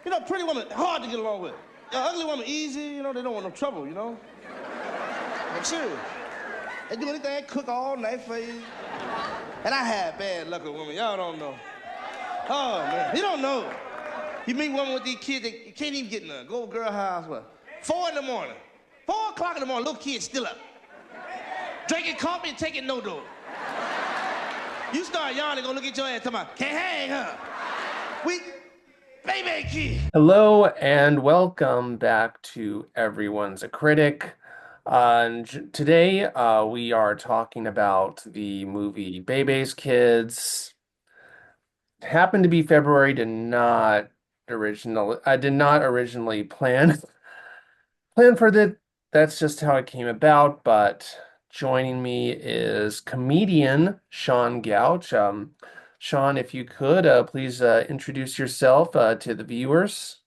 Pretty woman, hard to get along with. Ugly woman, easy, they don't want no trouble, I'm serious. They do anything, cook all night for you. And I had bad luck with women, y'all don't know. Oh, man, you don't know. You meet women with these kids, you can't even get none. Go to girl house, what? 4 in the morning. 4 o'clock in the morning, little kid still up. Drinking coffee and taking no-do. You start yawning, gonna look at your ass, talking about, can't hang, huh? We, baby kid. Hello and welcome back to Everyone's a Critic. Today we are talking about the movie Bebe's Kids. Happened to be February, I did not originally plan for that. That's just how it came about, but joining me is comedian Sean Gouch. Sean, if you could please introduce yourself to the viewers.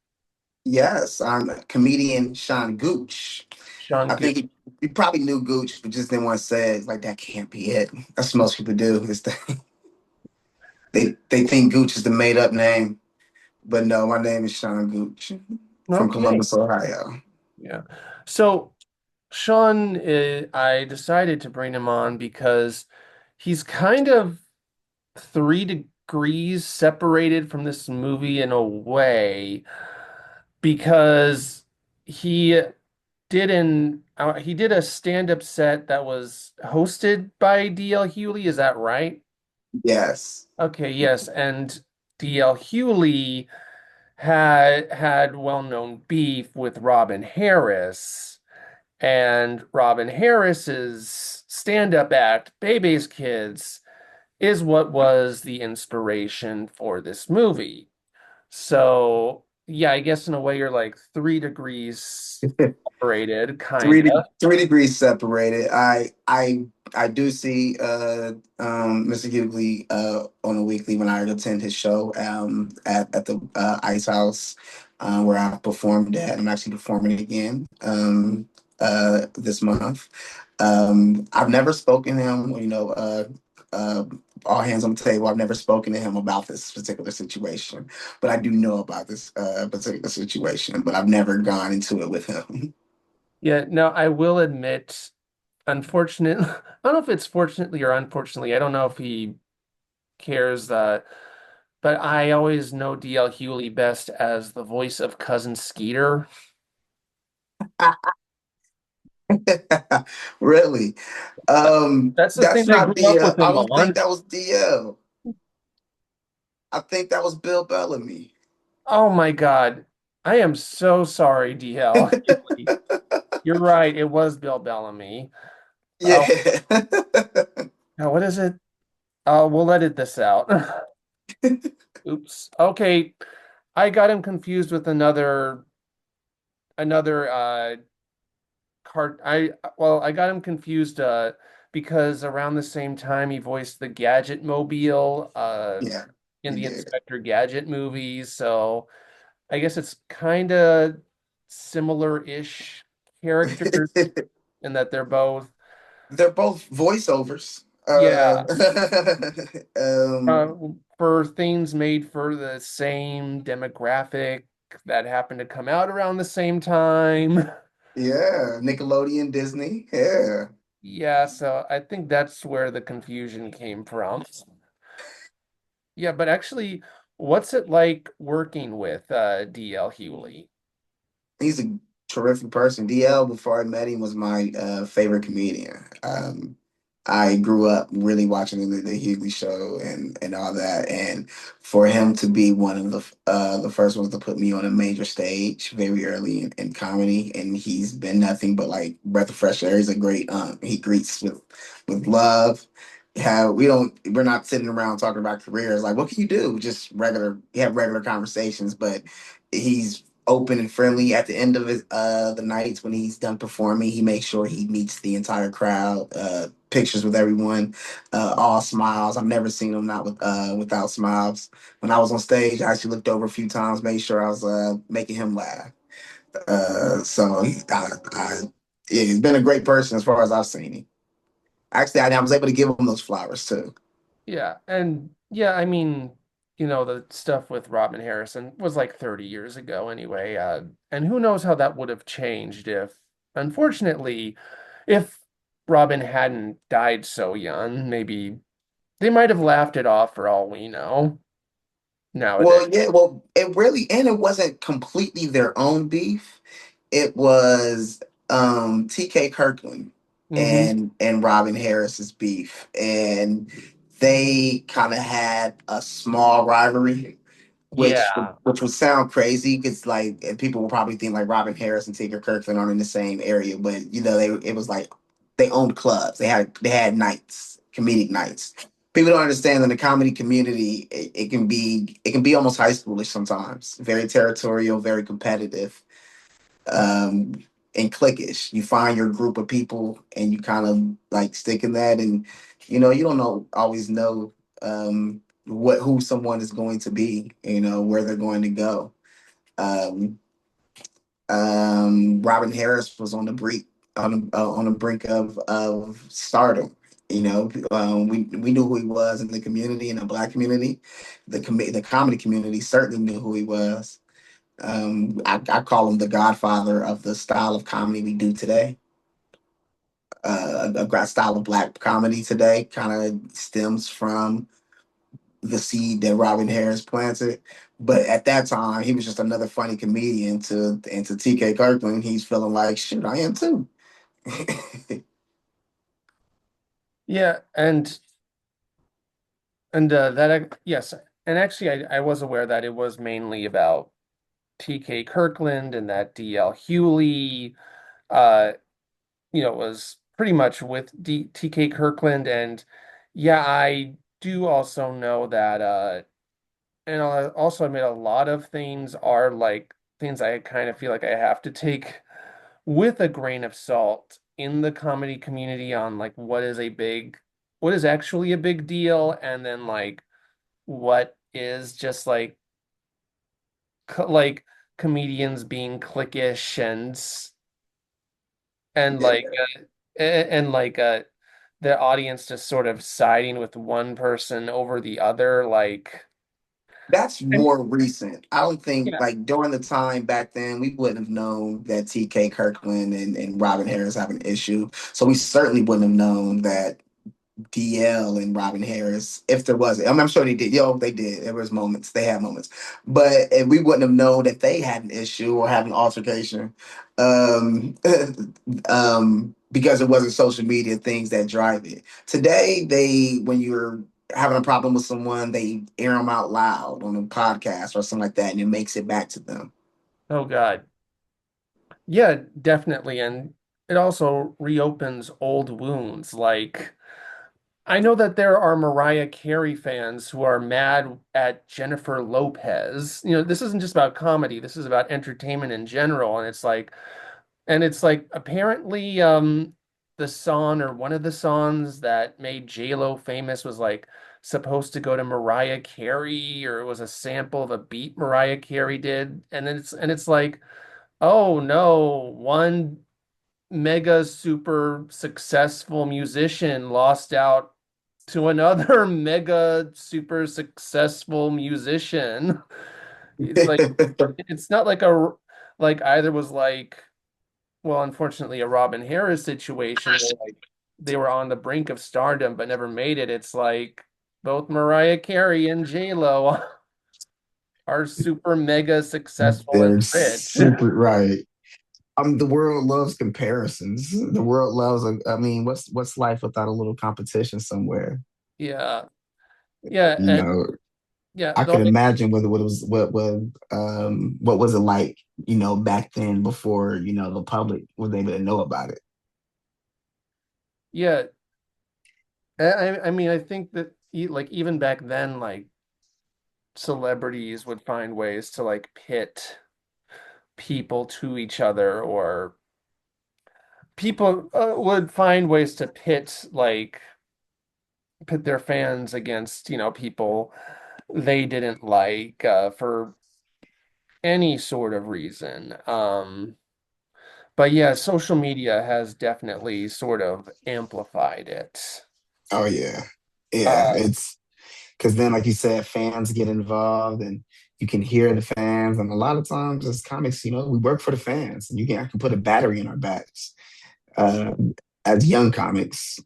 Yes, I'm comedian Sean Gooch. Sean I think he probably knew Gooch, but just didn't want to say it. Like that can't be it. That's what most people do. They think Gooch is the made up name, but no, my name is Sean Gooch from Okay. Columbus, Ohio. Yeah. So Sean, I decided to bring him on because he's kind of 3 degrees separated from this movie in a way because he he did a stand-up set that was hosted by DL Hewley. Is that right? Yes. Okay, yes. And DL Hewley had well-known beef with Robin Harris. And Robin Harris's stand-up act, Bebe's Kids, is what was the inspiration for this movie. So, yeah, I guess in a way you're like 3 degrees separated, kind of. 3 degrees separated. I do see Mr. Hughley on a weekly when I attend his show at the Ice House where I performed at. I'm actually performing again this month. I've never spoken to him, uh, all hands on the table. I've never spoken to him about this particular situation, but I do know about this particular situation, but I've never gone into it with him. Yeah, no, I will admit, unfortunately, I don't know if it's fortunately or unfortunately, I don't know if he cares, but I always know DL Hewley best as the voice of Cousin Skeeter. Really? That's the That's thing I not grew up DL. with I him don't think on. that was DL. I think that was Bill Bellamy. Oh my God. I am so sorry, DL Hewley. You're right, it was Bill Bellamy. Oh, Yeah. now what is it? We'll edit this out. Oops. Okay, I got him confused with another cart. I got him confused because around the same time he voiced the Gadget Mobile Yeah, in he the did. Inspector Gadget movies. So I guess it's kind of similar-ish characters in that they're both, They're both voiceovers. yeah, Um, uh, for things made for the same demographic that happened to come out around the same time. yeah, Nickelodeon, Disney. Yeah. Yeah, so I think that's where the confusion came from. Yeah, but actually, what's it like working with DL Hewley? He's a terrific person. DL, before I met him, was my favorite comedian. I grew up really watching the Hughley Show and all that, and for him to be one of the first ones to put me on a major stage very early in comedy, and he's been nothing but like breath of fresh air. He's a great he greets with love. How we're not sitting around talking about careers like what can you do? Just regular, you have regular conversations, but he's open and friendly at the end of the nights when he's done performing. He makes sure he meets the entire crowd, pictures with everyone, all smiles. I've never seen him not without smiles. When I was on stage, I actually looked over a few times, made sure I was making him laugh. So yeah, he's been a great person as far as I've seen him. Actually, I was able to give him those flowers too. Yeah, and yeah, I mean, the stuff with Robin Harrison was like 30 years ago anyway. And who knows how that would have changed unfortunately, if Robin hadn't died so young, maybe they might have laughed it off for all we know nowadays. Well, yeah, well, it really, and it wasn't completely their own beef. It was TK Kirkland Hmm. and Robin Harris's beef. And they kind of had a small rivalry, Yeah. which would sound crazy because like and people will probably think like Robin Harris and Tigger Kirkland are in the same area, but it was like they owned clubs. They had nights, comedic nights. People don't understand that in the comedy community, it can be almost high schoolish sometimes. Very territorial, very competitive, um, and cliquish. You find your group of people and you kind of like stick in that, and you don't always know what who someone is going to be, where they're going to go. Um, Robin Harris was on the brink of stardom. We knew who he was in the community, in the Black community, the comedy community certainly knew who he was. I call him the godfather of the style of comedy we do today. A great style of Black comedy today kind of stems from the seed that Robin Harris planted. But at that time, he was just another funny comedian to TK Kirkland. He's feeling like, shit, I am too. Yeah, yes, and actually I was aware that it was mainly about TK Kirkland and that DL Hewley uh was pretty much with TK Kirkland. And yeah, I do also know that and I also admit a lot of things are like things I kind of feel like I have to take with a grain of salt in the comedy community on like what is actually a big deal, and then like what is just like comedians being cliquish and Yeah, like and like the audience just sort of siding with one person over the other, like. that's And more recent. I don't think yeah. like during the time back then we wouldn't have known that TK Kirkland and Robin Harris have an issue. So we certainly wouldn't have known that DL and Robin Harris, if there was, I'm sure they did. They did. There was moments. They had moments, but we wouldn't have known that they had an issue or had an altercation, um, because it wasn't social media things that drive it. Today, when you're having a problem with someone, they air them out loud on a podcast or something like that, and it makes it back to them. Oh God. Yeah, definitely. And it also reopens old wounds. Like, I know that there are Mariah Carey fans who are mad at Jennifer Lopez. This isn't just about comedy, this is about entertainment in general. And it's like apparently the song, or one of the songs that made J-Lo famous, was like supposed to go to Mariah Carey, or it was a sample of a beat Mariah Carey did. And it's like, oh no, one mega super successful musician lost out to another mega super successful musician. It's like it's not like like either was like, well, unfortunately, a Robin Harris situation where like they were on the brink of stardom but never made it. It's like both Mariah Carey and J-Lo are super mega successful and They're rich. super right. The world loves comparisons. The world loves. I mean, what's life without a little competition somewhere? Yeah. Yeah, You and know, yeah, I the could only imagine what was it like, back then before the public was able to know about it. yeah, I mean, I think that like even back then, like celebrities would find ways to like pit people to each other, or people would find ways to pit their fans against, people they didn't like for any sort of reason. But yeah, social media has definitely sort of amplified it. Oh yeah, yeah. Uh, because then, like you said, fans get involved and you can hear the fans. And a lot of times, as comics, we work for the fans, and I can put a battery in our backs um, as young comics.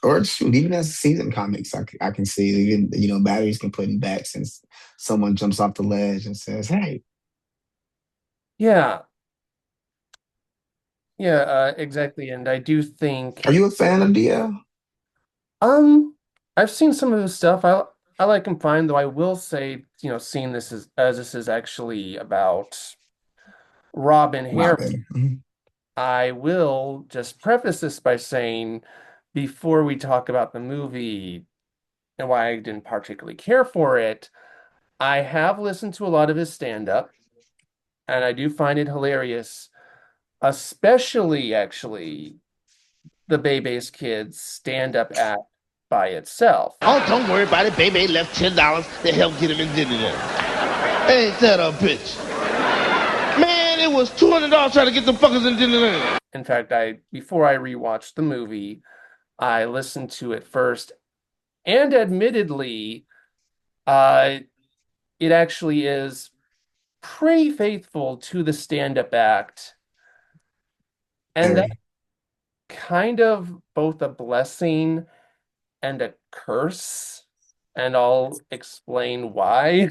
Or shoot, even as seasoned comics, I can see even batteries can put in backs since someone jumps off the ledge and says, "Hey, Yeah, yeah, exactly. And I do think, are you a fan of DL?" um, I've seen some of his stuff. I like him fine, though I will say, seeing this as this is actually about Robin Harris, Robin. Mhm. I will just preface this by saying, before we talk about the movie and why I didn't particularly care for it, I have listened to a lot of his stand-up, and I do find it hilarious, especially actually the Bebe's Kids stand-up act by itself. Oh, don't worry about it. Bebe left $10 to help get him in dinner. Ain't that a bitch? Man, it was $200 trying to get the fuckers in dinner. In fact, before I rewatched the movie, I listened to it first, and admittedly, uh, it actually is pretty faithful to the stand-up act, and that's Very. kind of both a blessing and a curse, and I'll explain why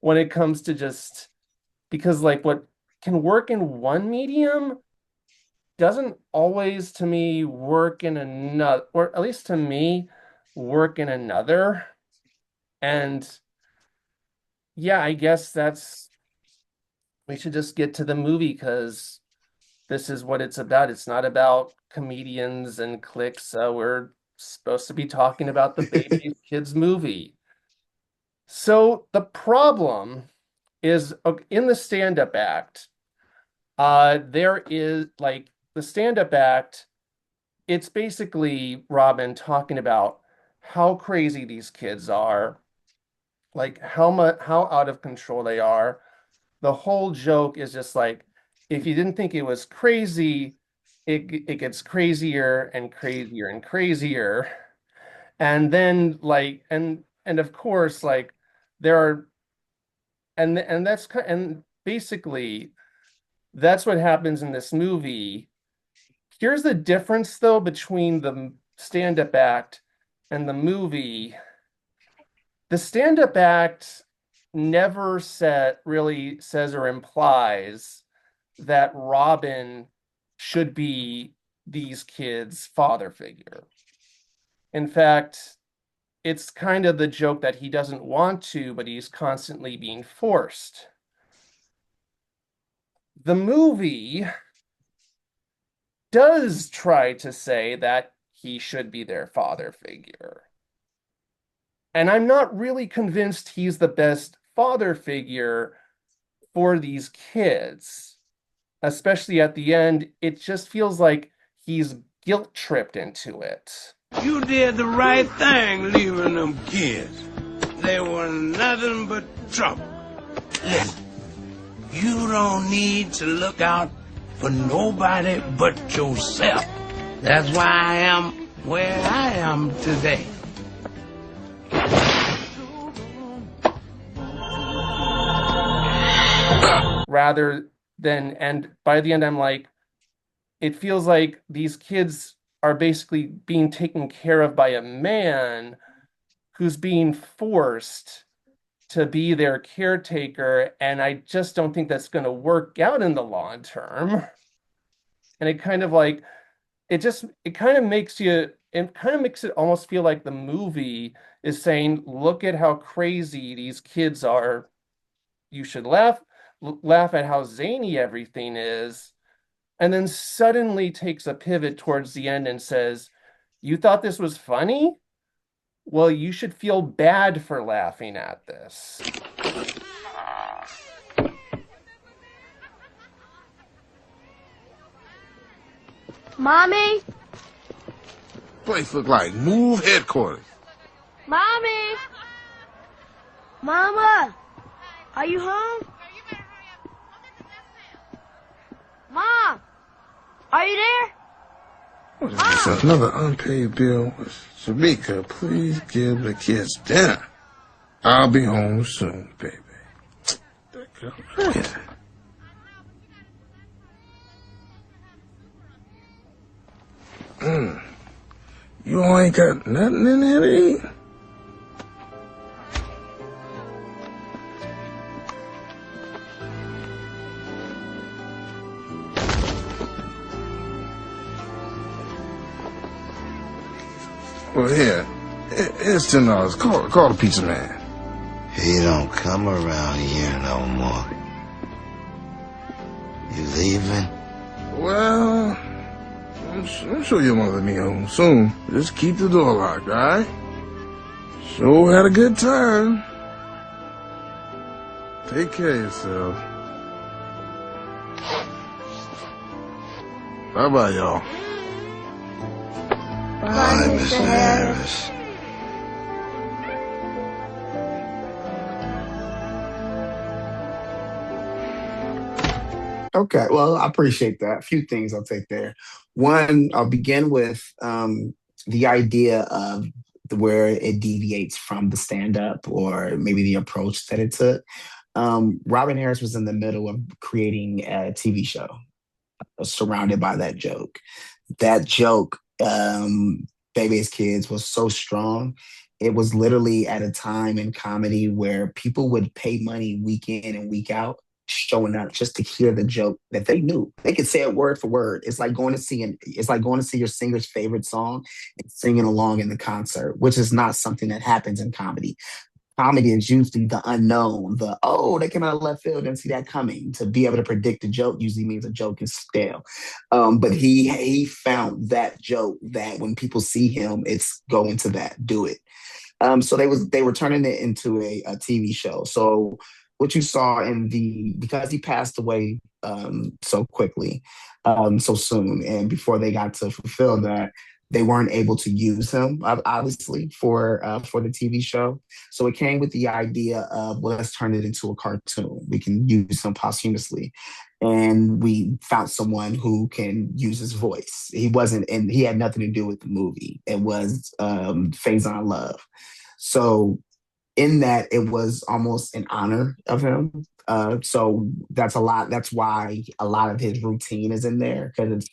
when it comes to just because like what can work in one medium doesn't always to me work in another, or at least to me, work in another. And yeah, I guess we should just get to the movie because this is what it's about. It's not about comedians and cliques. We're supposed to be talking about the Baby Kids movie. So the problem is in the stand-up act, there is like the stand-up act, it's basically Robin talking about how crazy these kids are, like how out of control they are. The whole joke is just like if you didn't think it was crazy, it gets crazier and crazier and crazier. And then like and of course like there are and that's and basically that's what happens in this movie. Here's the difference though between the stand-up act and the movie. The stand-up act never really says or implies that Robin should be these kids' father figure. In fact, it's kind of the joke that he doesn't want to, but he's constantly being forced. The movie does try to say that he should be their father figure. And I'm not really convinced he's the best father figure for these kids, especially at the end. It just feels like he's guilt tripped into it. You did the right thing leaving them kids. They were nothing but trouble. Listen, you don't need to look out for nobody but yourself. That's why I am where I am today. Rather than, and by the end, I'm like, it feels like these kids are basically being taken care of by a man who's being forced to be their caretaker. And I just don't think that's going to work out in the long term. And it kind of like, it kind of makes it almost feel like the movie is saying, look at how crazy these kids are. You should laugh at how zany everything is, and then suddenly takes a pivot towards the end and says, you thought this was funny? Well, you should feel bad for laughing at this. Mommy? Place look like Move headquarters. Mommy? Mama? Are you home? Mom? Are you there? What is this? Another unpaid bill. Shamika, please give the kids dinner. I'll be home soon, baby. You all ain't got nothing in there to eat? Well, here's $10. Call the pizza man. He don't come around here no more. You leaving? Well, I'm sure your mother be home soon. Just keep the door locked, all right? Sure had a good time. Take care of yourself. Bye-bye, y'all. Bye, Mr. Harris. Okay, well, I appreciate that. A few things I'll take there. One, I'll begin with the idea of where it deviates from the stand-up or maybe the approach that it took. Robin Harris was in the middle of creating a TV show surrounded by that joke. That joke, Bebe's Kids, was so strong. It was literally at a time in comedy where people would pay money week in and week out showing up just to hear the joke that they knew. They could say it word for word. It's like going to see your singer's favorite song and singing along in the concert, which is not something that happens in comedy. Comedy is usually the unknown, they came out of left field, didn't see that coming. To be able to predict a joke usually means a joke is stale. But he found that joke that when people see him, it's go into that, do it. So they were turning it into a TV show. So what you saw because he passed away so quickly, so soon, and before they got to fulfill that, they weren't able to use him, obviously, for the TV show. So it came with the idea of, well, let's turn it into a cartoon. We can use him posthumously. And we found someone who can use his voice. He had nothing to do with the movie. It was Faison Love. So in that, it was almost an honor of him. So that's a lot. That's why a lot of his routine is in there, because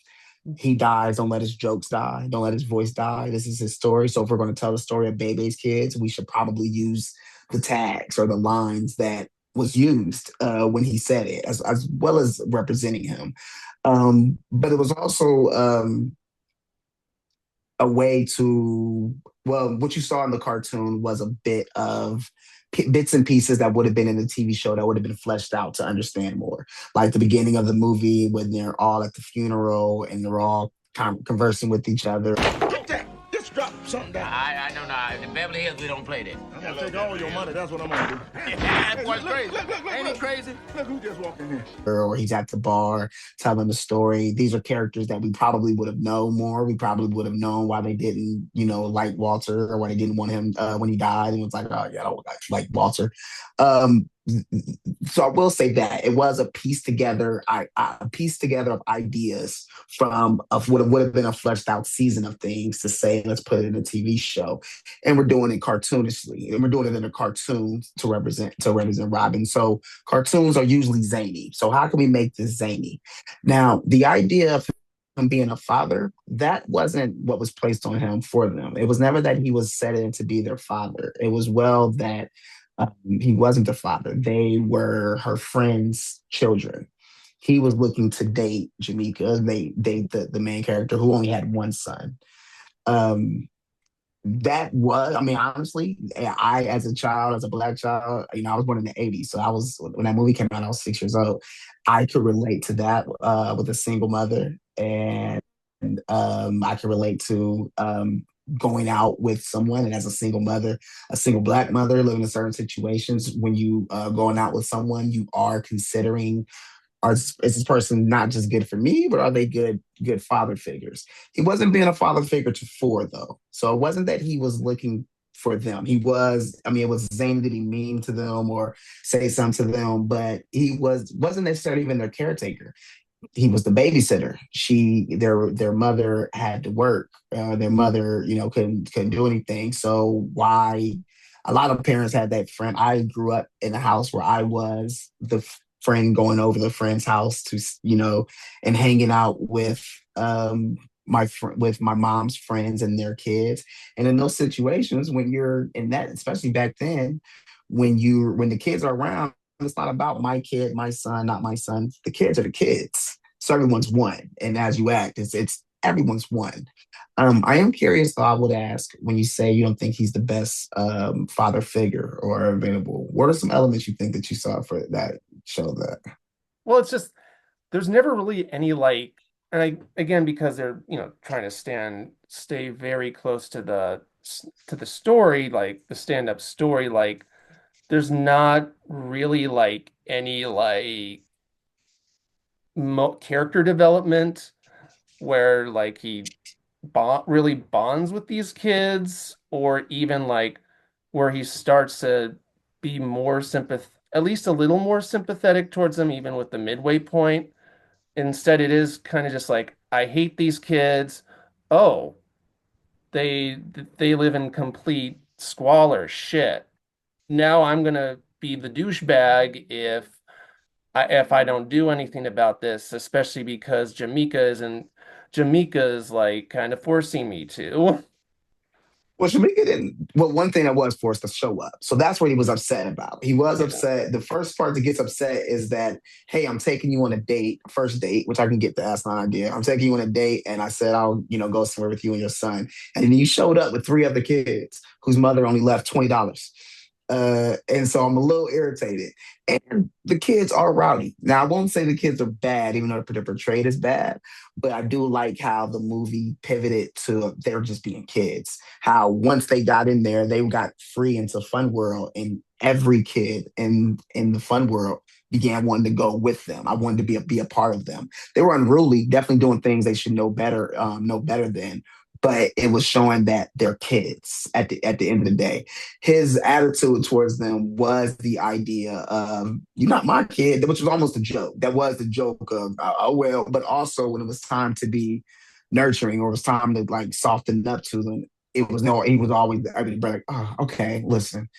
he dies, don't let his jokes die, don't let his voice die. This is his story. So if we're going to tell the story of Bebe's Kids, we should probably use the tags or the lines that was used when he said it, as well as representing him. But it was also a way to, what you saw in the cartoon was a bit of bits and pieces that would have been in the TV show that would have been fleshed out to understand more. Like the beginning of the movie when they're all at the funeral and they're all conversing with each other. Just drop something down. I don't know. In Beverly Hills, we don't play that. I'm gonna take all your money. That's what I'm gonna do. That boy's crazy. Look, Ain't he crazy? Look who just walked in here. Or he's at the bar telling the story. These are characters that we probably would have known more. We probably would have known why they didn't, like Walter, or why they didn't want him when he died. And it was like, oh yeah, I don't like Walter. So I will say that it was a piece together of ideas of what would have been a fleshed out season of things to say, let's put it in a TV show. And we're doing it cartoonishly. And we're doing it in a cartoon to represent Robin. So cartoons are usually zany. So how can we make this zany? Now, the idea of him being a father, that wasn't what was placed on him for them. It was never that he was set in to be their father. It was that he wasn't their father. They were her friend's children. He was looking to date Jamaica, the main character, who only had one son. Honestly, as a child, as a Black child, I was born in the 80s. So when that movie came out, I was 6 years old. I could relate to that with a single mother. And I could relate to going out with someone, and as a single mother, a single Black mother living in certain situations, when you going out with someone, you are considering, is this person not just good for me, but are they good father figures? He wasn't being a father figure to four, though. So it wasn't that he was looking for them. It was zany to be mean to them or say something to them, but he wasn't necessarily even their caretaker. he was the babysitter. Their mother had to work. Their mother, couldn't do anything. So why? A lot of parents had that friend. I grew up in a house where I was the friend going over the friend's house to, and hanging out with with my mom's friends and their kids. And in those situations, when you're in that, especially back then, when the kids are around, it's not about my kid, my son, not my son. The kids are the kids. So everyone's one. And as you act, it's everyone's one. I am curious, though. I would ask, when you say you don't think he's the best father figure or available, what are some elements you think that you saw for that show that? Well, it's just there's never really any like, and again, because they're, trying to stay very close to the story, like the stand-up story, like there's not really like any like character development where like he really bonds with these kids, or even like where he starts to be more at least a little more sympathetic towards them, even with the midway point. Instead, it is kind of just like, I hate these kids. Oh, they they live in complete squalor. Shit. Now I'm gonna be the douchebag if I don't do anything about this, especially because Jamaica is like kind of forcing me to. Well, Shamika didn't. Well, one thing that was forced to show up. So that's what he was upset about. He was Yeah. upset. The first part that gets upset is that, hey, I'm taking you on a date, first date, which I can get, that's not an idea. I'm taking you on a date, and I said I'll, go somewhere with you and your son. And then you showed up with three other kids whose mother only left $20. And so I'm a little irritated. And the kids are rowdy. Now, I won't say the kids are bad, even though they're portrayed as bad, but I do like how the movie pivoted to they're just being kids. How once they got in there, they got free into Fun World, and every kid in the Fun World began wanting to go with them. I wanted to be a part of them. They were unruly, definitely doing things they should know better than. But it was showing that they're kids at the end of the day. His attitude towards them was the idea of "you're not my kid," which was almost a joke. That was the joke of "oh well," but also when it was time to be nurturing, or it was time to like soften up to them, it was no. He was always everybody like, "oh, okay, listen."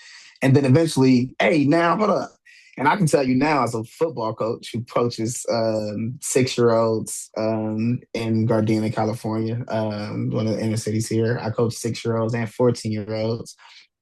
And then eventually, hey, now hold up. And I can tell you now, as a football coach who coaches 6-year-olds in Gardena, California, one of the inner cities here, I coach 6-year-olds and 14-year-olds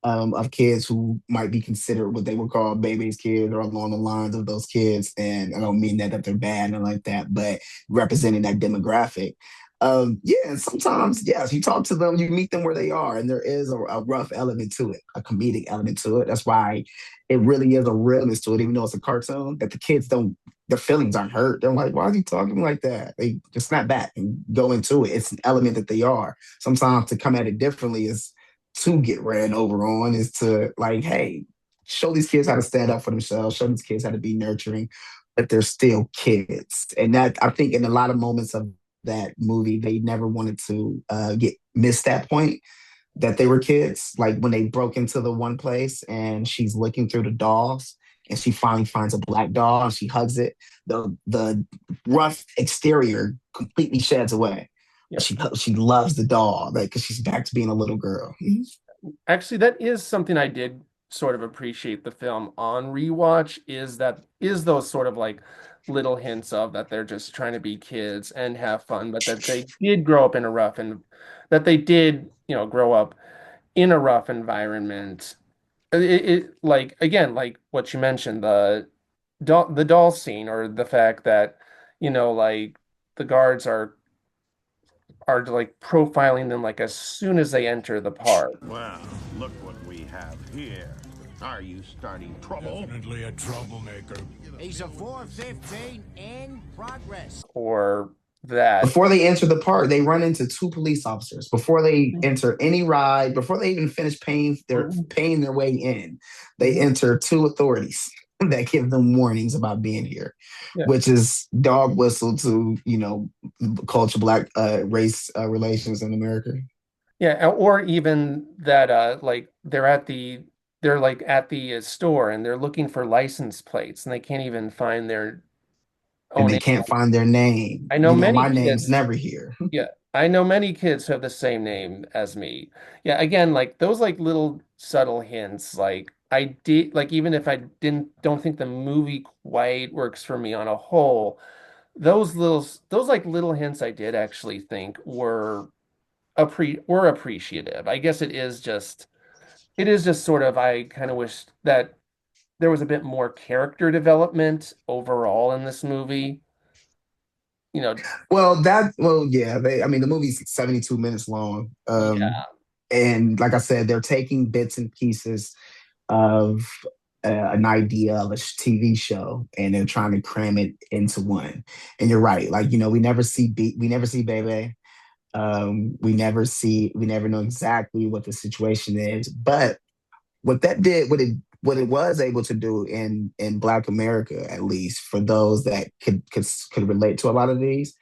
of kids who might be considered what they would call baby's kids, or along the lines of those kids. And I don't mean that they're bad and like that, but representing that demographic. Yeah, and sometimes, yes, you talk to them, you meet them where they are, and there is a rough element to it, a comedic element to it. That's why it really is a realness to it, even though it's a cartoon, that the kids don't, their feelings aren't hurt. They're like, why is he talking like that? They just snap back and go into it. It's an element that they are. Sometimes to come at it differently is to get ran over on, is to like, hey, show these kids how to stand up for themselves, show these kids how to be nurturing, but they're still kids. And that, I think, in a lot of moments of that movie, they never wanted to get miss that point that they were kids. Like when they broke into the one place and she's looking through the dolls and she finally finds a black doll and she hugs it. The rough exterior completely sheds away. Yeah. She loves the doll, like, because she's back to being a little girl. Actually, that is something I did sort of appreciate the film on rewatch, is those sort of like little hints of that they're just trying to be kids and have fun, but that they did grow up in a rough, and that they did, grow up in a rough environment. It like, again, like what you mentioned, the doll scene, or the fact that, like the guards are like profiling them like as soon as they enter the park. Well, look what we have here. Are you starting trouble? Definitely a troublemaker. He's a 415 in progress. Or that. Before they enter the park, they run into two police officers. Before they enter any ride, before they even finish paying their way in, they enter two authorities that give them warnings about being here, Yeah. which is dog whistle to, culture, black race relations in America. Yeah, or even that like they're like at the store, and they're looking for license plates, and they can't even find and own they name. can't find their name. I know many My name's kids. never here. Yeah, I know many kids who have the same name as me. Yeah, again, like those like little subtle hints, like I did like even if I don't think the movie quite works for me on a whole, those like little hints I did actually think were appreciative. I guess it is just sort of I kind of wish that there was a bit more character development overall in this movie. You know, Yeah, I mean, the movie's 72 minutes long. yeah. And like I said, they're taking bits and pieces of an idea of a TV show, and they're trying to cram it into one. And you're right, like we never see Bebe. We never know exactly what the situation is. But what it was able to do in Black America, at least for those that could relate to a lot of these,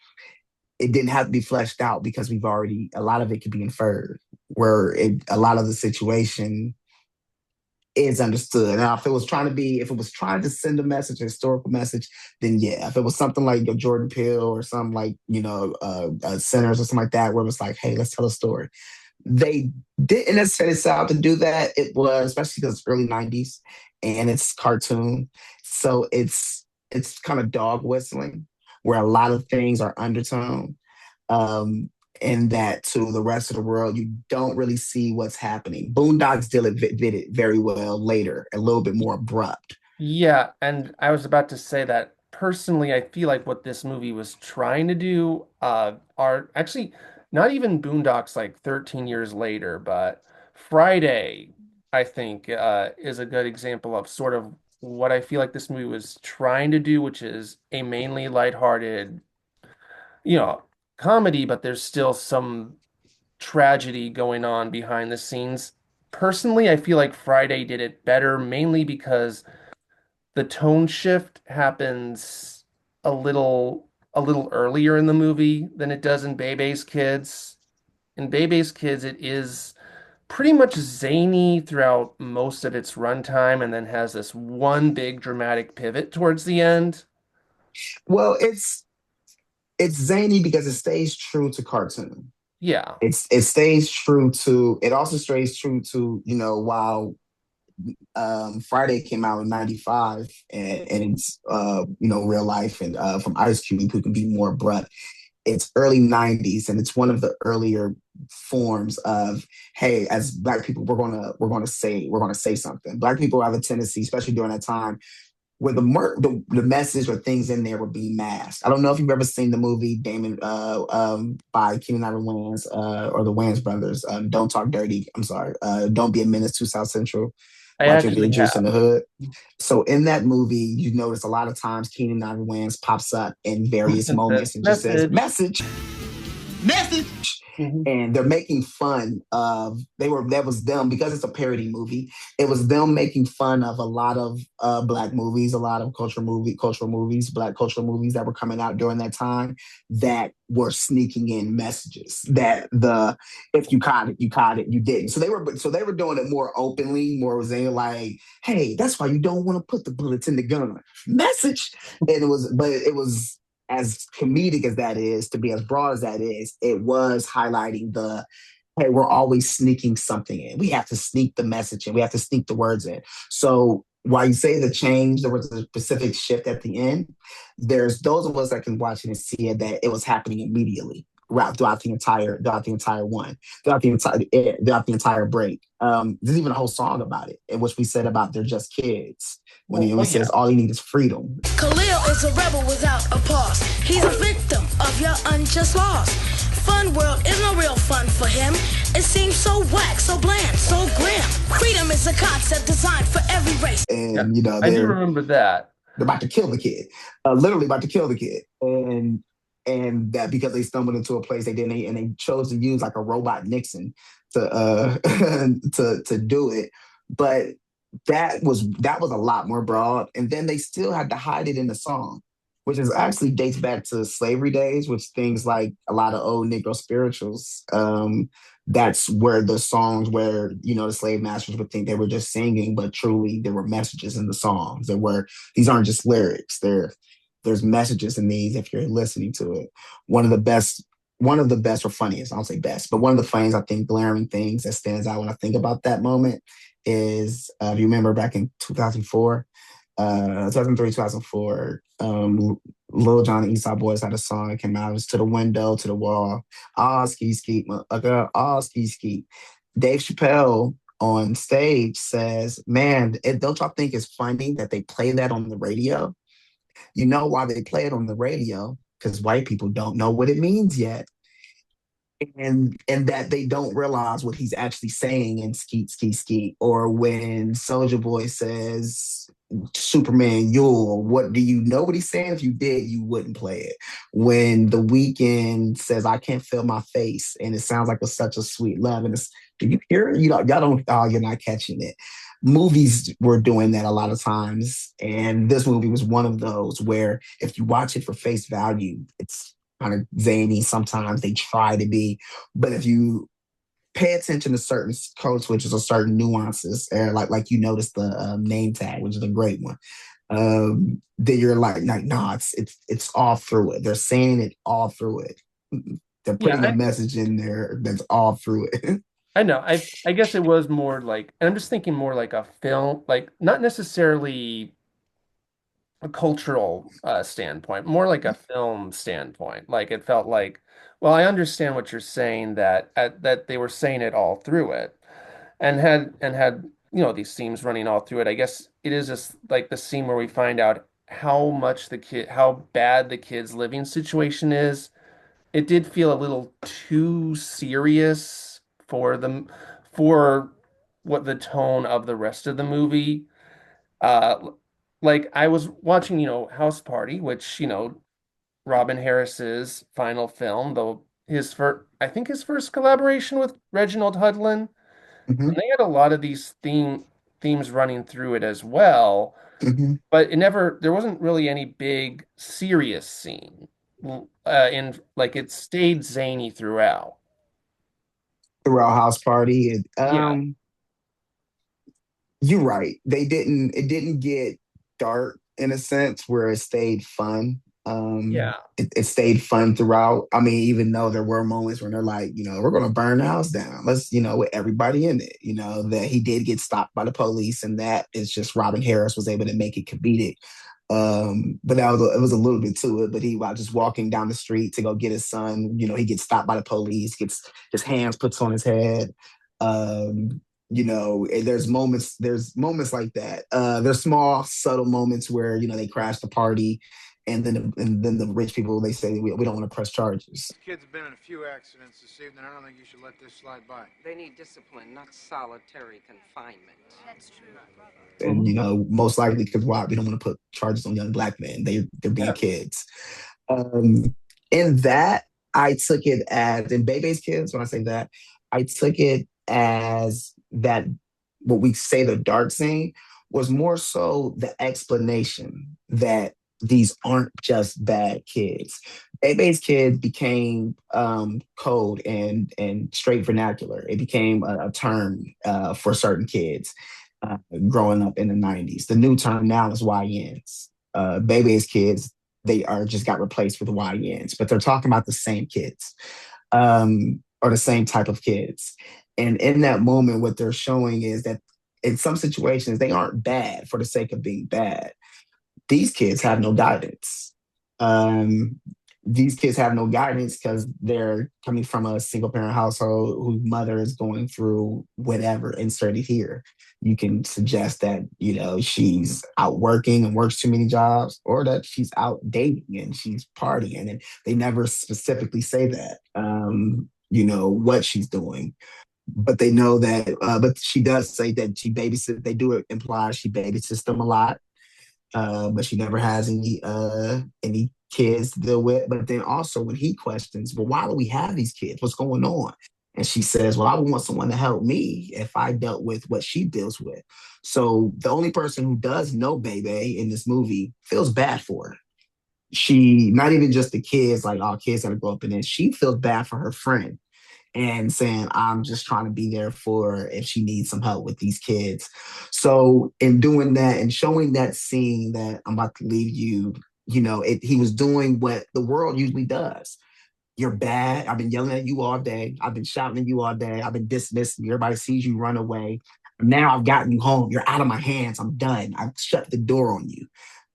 it didn't have to be fleshed out because a lot of it could be inferred, a lot of the situation is understood. Now, if it was trying to send a message, a historical message, then yeah. If it was something like a Jordan Peele or something like, Sinners or something like that, where it was like, hey, let's tell a story. They didn't necessarily set out to do that. It was, especially because it's early 90s and it's cartoon. So it's kind of dog whistling where a lot of things are undertone. And that to the rest of the world, you don't really see what's happening. Boondocks did it very well later, a little bit more abrupt. Yeah, and I was about to say that personally, I feel like what this movie was trying to do are actually not even Boondocks like 13 years later, but Friday, I think, is a good example of sort of what I feel like this movie was trying to do, which is a mainly lighthearted, you know, comedy, but there's still some tragedy going on behind the scenes. Personally, I feel like Friday did it better, mainly because the tone shift happens a little earlier in the movie than it does in Bebe's Kids. In Bebe's Kids, it is pretty much zany throughout most of its runtime and then has this one big dramatic pivot towards the end. Well, it's zany because it stays true to cartoon. Yeah. It also stays true to, while Friday came out in 95 and it's real life and from Ice Cube who can be more abrupt. It's early 90s and it's one of the earlier forms of, hey, as Black people, we're gonna say something. Black people have a tendency, especially during that time, where the message or things in there would be masked. I don't know if you've ever seen the movie Damon by Keenan Ivory Wayans or the Wayans brothers. Don't Talk Dirty. I'm sorry. Don't Be a Menace to South Central. I Watch Your actually Juice in have. the Hood. So in that movie, you notice a lot of times Keenan Ivory Wayans pops up in various And says, moments and just says, message. message. Mhm. And they're making fun of that was them because it's a parody movie. It was them making fun of a lot of Black movies, a lot of cultural movies, Black cultural movies that were coming out during that time that were sneaking in messages that if you caught it, you didn't. So they were doing it more openly, more saying like, hey, that's why you don't want to put the bullets in the gun. Message. And it was as comedic as that is, to be as broad as that is, it was highlighting hey, we're always sneaking something in. We have to sneak the message in. We have to sneak the words in. So while you say the change, there was a specific shift at the end. There's those of us that can watch it and see it that it was happening immediately throughout the entire break. There's even a whole song about it, in which we said about they're just kids. When he says all you need is freedom. Khalil is a rebel without a pause. He's a victim of your unjust laws. Fun world is no real fun for him. It seems so whack, so bland, so grim. Freedom is a concept designed for every race. And I do remember that. They're about to kill the kid, literally about to kill the kid, and that because they stumbled into a place they didn't, and they chose to use like a robot Nixon to to do it, but that was a lot more broad, and then they still had to hide it in the song, which is actually dates back to slavery days, which things like a lot of old Negro spirituals. That's where the songs where, the slave masters would think they were just singing, but truly there were messages in the songs. These aren't just lyrics. there's messages in these if you're listening to it. One of the best, or funniest, I don't say best, but one of the funniest, I think, glaring things that stands out when I think about that moment is, if you remember back in 2004, 2003, 2004, Lil Jon and East Side Boys had a song that came out. It was To the Window, to the Wall. Ah, ski, ski, ah, ski, ski. Dave Chappelle on stage says, man, don't y'all think it's funny that they play that on the radio? You know why they play it on the radio? Because white people don't know what it means yet. And that they don't realize what he's actually saying in Skeet, Skeet, Skeet. Or when Soulja Boy says, Superman, Yule, what do you know what he's saying? If you did, you wouldn't play it. When The Weeknd says, I can't feel my face, and it sounds like it's such a sweet love, and it's, do you hear it? Y'all don't, oh, you're not catching it. Movies were doing that a lot of times, and this movie was one of those where if you watch it for face value, it's kind of zany. Sometimes they try to be, but if you pay attention to certain code switches or certain nuances, like you notice the name tag, which is a great one, then you're like, nah, it's all through it. They're saying it all through it. They're putting a message in there that's all through it. I know. I guess it was more like, and I'm just thinking more like a film, like not necessarily a cultural standpoint, more like a film standpoint. Like it felt like, well, I understand what you're saying, that that they were saying it all through it, and had these themes running all through it. I guess it is just like the scene where we find out how bad the kid's living situation is. It did feel a little too serious for what the tone of the rest of the movie. Uh, like I was watching, House Party, which, Robin Harris's final film, though I think his first collaboration with Reginald Hudlin. Mm-hmm. And they had a lot of these themes running through it as well. Mm-hmm. But there wasn't really any big serious scene. It stayed zany throughout. Throughout House Party. Yeah. You're right. It didn't get dark in a sense where it stayed fun. Yeah. It stayed fun throughout. I mean, even though there were moments when they're like, we're going to burn the house down. Let's, with everybody in it, that he did get stopped by the police, and that is just Robin Harris was able to make it comedic. But it was a little bit to it. But he, while just walking down the street to go get his son, he gets stopped by the police, gets his hands puts on his head. There's moments like that. There's small, subtle moments where, they crash the party, and then the rich people, they say, we don't want to press charges. These kids have been in a few accidents this evening. I don't think you should let this slide by. They need discipline, not solitary confinement. That's true. And, most likely because why? We don't want to put charges on young black men. They're being kids. In that, I took it as, in Bebe's kids, when I say that, I took it as that what we say the dark scene was more so the explanation that these aren't just bad kids. Bebe's kids became code and straight vernacular. It became a term for certain kids growing up in the 90s. The new term now is YNs. Bebe's kids, they are just got replaced with YNs, but they're talking about the same kids or the same type of kids. And in that moment, what they're showing is that in some situations, they aren't bad for the sake of being bad. These kids have no guidance. These kids have no guidance because they're coming from a single parent household whose mother is going through whatever inserted here. You can suggest that, she's out working and works too many jobs, or that she's out dating and she's partying. And they never specifically say that, what she's doing. But they know that, but she does say that she babysits, they do imply she babysits them a lot. But she never has any kids to deal with. But then also when he questions, well, why do we have these kids? What's going on? And she says, well, I would want someone to help me if I dealt with what she deals with. So the only person who does know Bebe in this movie feels bad for her. She, not even just the kids, like all kids gotta grow up in it. She feels bad for her friend and saying, I'm just trying to be there for her if she needs some help with these kids. So in doing that and showing that scene that I'm about to leave you he was doing what the world usually does. You're bad. I've been yelling at you all day. I've been shouting at you all day. I've been dismissing you. Everybody sees you run away. Now I've gotten you home. You're out of my hands. I'm done. I've shut the door on you.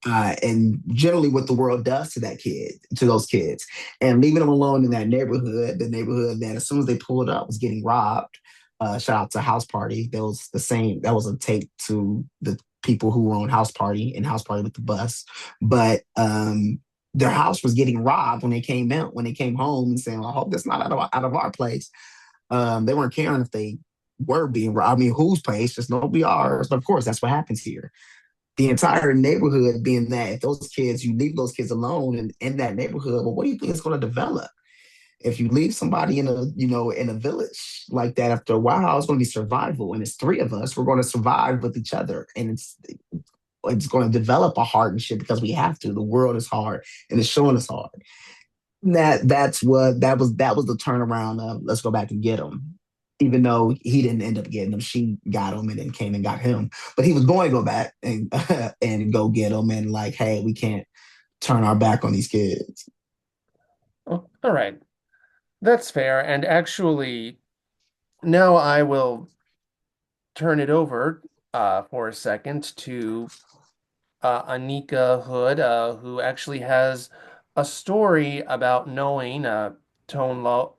And generally what the world does to those kids, and leaving them alone in that neighborhood, the neighborhood that as soon as they pulled up was getting robbed. Shout out to House Party. That was a take to the people who were on House Party and House Party with the bus. But their house was getting robbed when they came out, when they came home and saying, "I hope that's not out of our place." They weren't caring if they were being robbed. I mean, whose place? Just nobody ours. But of course, that's what happens here. The entire neighborhood being that if those kids, you leave those kids alone in that neighborhood, well, what do you think is going to develop? If you leave somebody in a village like that, after a while, it's going to be survival. And it's three of us. We're going to survive with each other, and it's going to develop a partnership because we have to. The world is hard, and it's showing us hard. That was the turnaround of let's go back and get him. Even though he didn't end up getting him, she got him and then came and got him. But he was going to go back and and go get him and like, hey, we can't turn our back on these kids. Oh, all right. That's fair. And actually, now I will turn it over for a second to Nneka Hood, who actually has a story about knowing Tone Loc,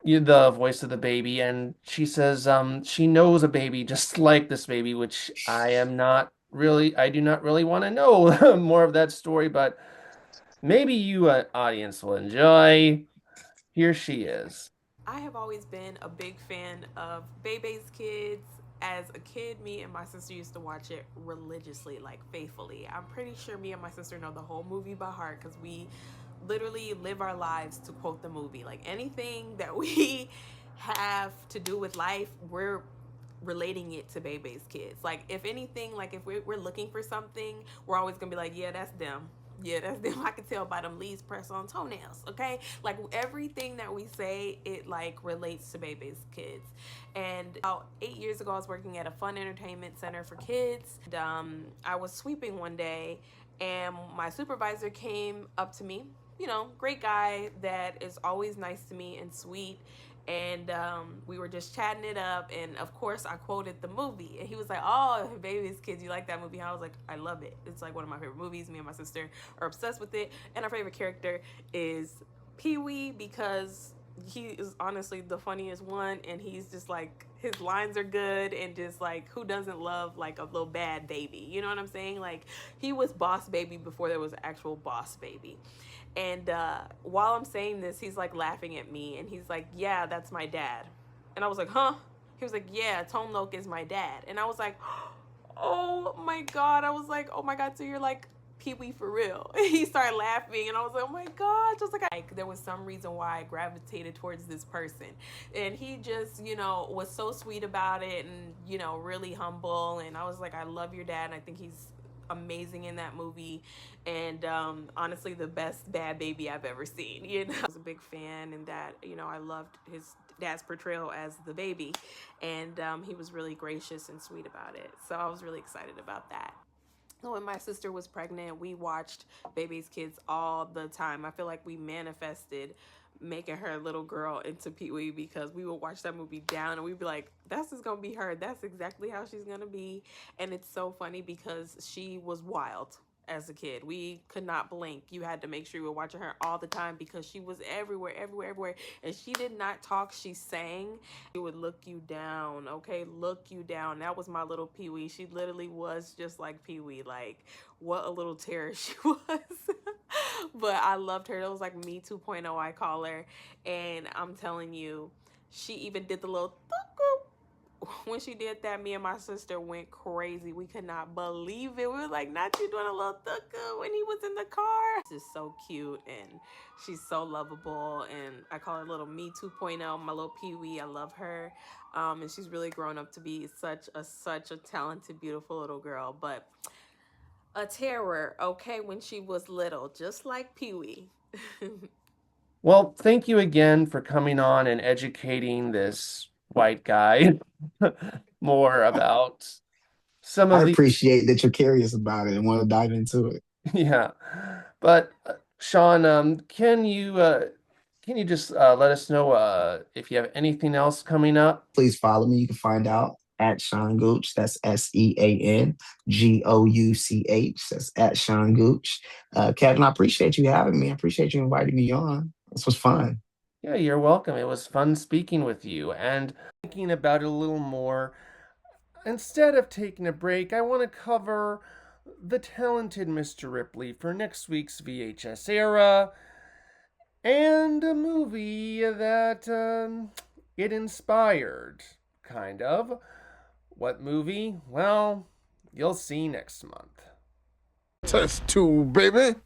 the voice of the baby, and she says she knows a baby just like this baby, which I do not really want to know more of that story, but maybe you, audience, will enjoy. Here she is. I have always been a big fan of Bebe's Kids. As a kid, me and my sister used to watch it religiously, like faithfully. I'm pretty sure me and my sister know the whole movie by heart because we literally live our lives to quote the movie. Like anything that we have to do with life, we're relating it to Bebe's Kids. Like if anything, like if we're looking for something, we're always gonna be like, yeah, that's them. Yeah, that's them. I can tell by them leaves pressed on toenails. Okay, like everything that we say, it like relates to Bebe's Kids. And about 8 years ago, I was working at a fun entertainment center for kids. And, I was sweeping one day, and my supervisor came up to me. Great guy that is always nice to me and sweet. And we were just chatting it up, and of course I quoted the movie, and he was like, "Oh, Baby's Kids, you like that movie?" And I was like, "I love it. It's like one of my favorite movies. Me and my sister are obsessed with it, and our favorite character is Pee-wee because he is honestly the funniest one, and he's just like his lines are good, and just like who doesn't love like a little bad baby? You know what I'm saying? Like he was Boss Baby before there was actual Boss Baby." And while I'm saying this, he's like laughing at me, and he's like, "Yeah, that's my dad." And I was like, "Huh?" He was like, "Yeah, Tone Loc is my dad." And I was like, "Oh my God." I was like, "Oh my God, so you're like Pee-wee for real." He started laughing, and I was like, "Oh my God." Just like there was some reason why I gravitated towards this person. And he just, was so sweet about it, and, really humble. And I was like, "I love your dad." And I think he's amazing in that movie, and honestly the best bad baby I've ever seen. I was a big fan, and that I loved his dad's portrayal as the baby, and he was really gracious and sweet about it, so I was really excited about that. When my sister was pregnant, we watched Baby's Kids all the time. I feel like we manifested making her little girl into Pee-wee because we would watch that movie down and we'd be like, that's just gonna be her. That's exactly how she's gonna be. And it's so funny because she was wild as a kid. We could not blink. You had to make sure you were watching her all the time because she was everywhere, everywhere, everywhere. And she did not talk, she sang. She would look you down, okay? Look you down. That was my little Pee-wee. She literally was just like Pee-wee. Like, what a little terror she was. But I loved her. It was like me 2.0, I call her. And I'm telling you, she even did the little when she did that. Me and my sister went crazy. We could not believe it. We were like, "Not you doing a little thuka when he was in the car." She's so cute, and she's so lovable, and I call her little me 2.0, my little Pee-wee. I love her, and she's really grown up to be such a talented, beautiful little girl, but a terror, okay, when she was little, just like Pee-wee. Well, thank you again for coming on and educating this white guy more about some I of these. appreciate that you're curious about it and want to dive into it. Yeah, but Sean, can you just let us know if you have anything else coming up? Please follow me. You can find out at Sean Gouch. That's SeanGouch. That's at Sean Gouch. Kevin, I appreciate you having me. I appreciate you inviting me on. This was fun. Yeah, you're welcome. It was fun speaking with you and thinking about it a little more. Instead of taking a break, I want to cover the talented Mr. Ripley for next week's VHS era and a movie that it inspired, kind of. What movie? Well, you'll see next month. Test 2, baby.